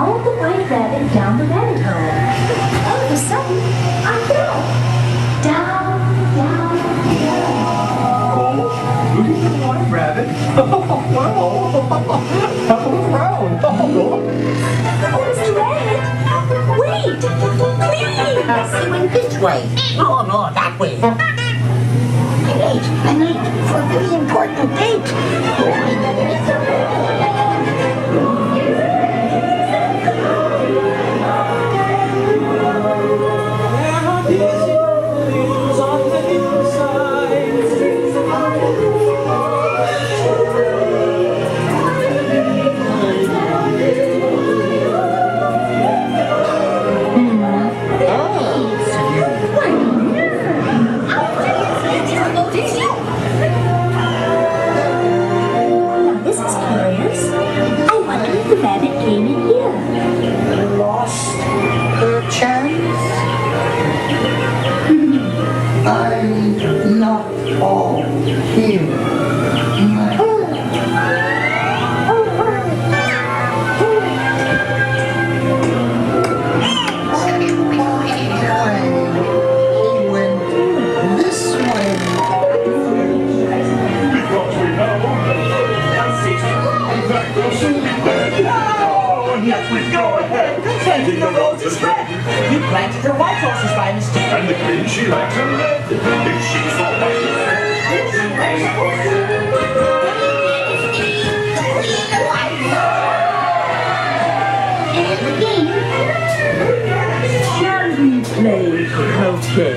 followed the white rabbit down the rabbit hole. All of a sudden, I fell. Down, down, down. Oh, look at the white rabbit. Wow, that was round. Oh, Mr. Rabbit, wait, please. He went this way. No, that way. I'm late for a very important date. The rabbit came in here. Lost her chance? I'm not all here. He went this way. Because we know that will soon be dead. Yes, we go ahead. Planting the roses red. You planted your white roses by mistake. And the queen, she likes them red. If she's so white. Shall we play croquet?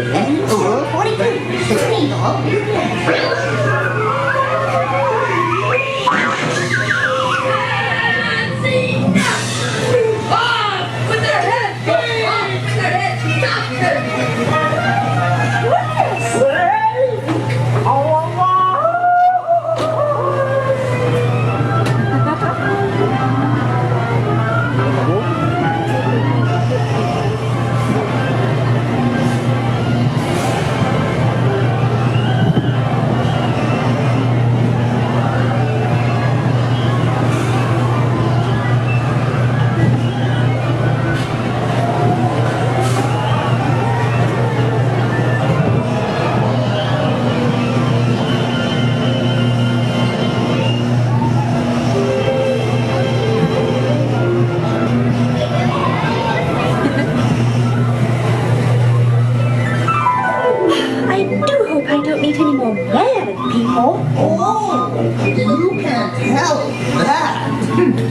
I do hope I don't meet any more mad people. Oh, you can't help that.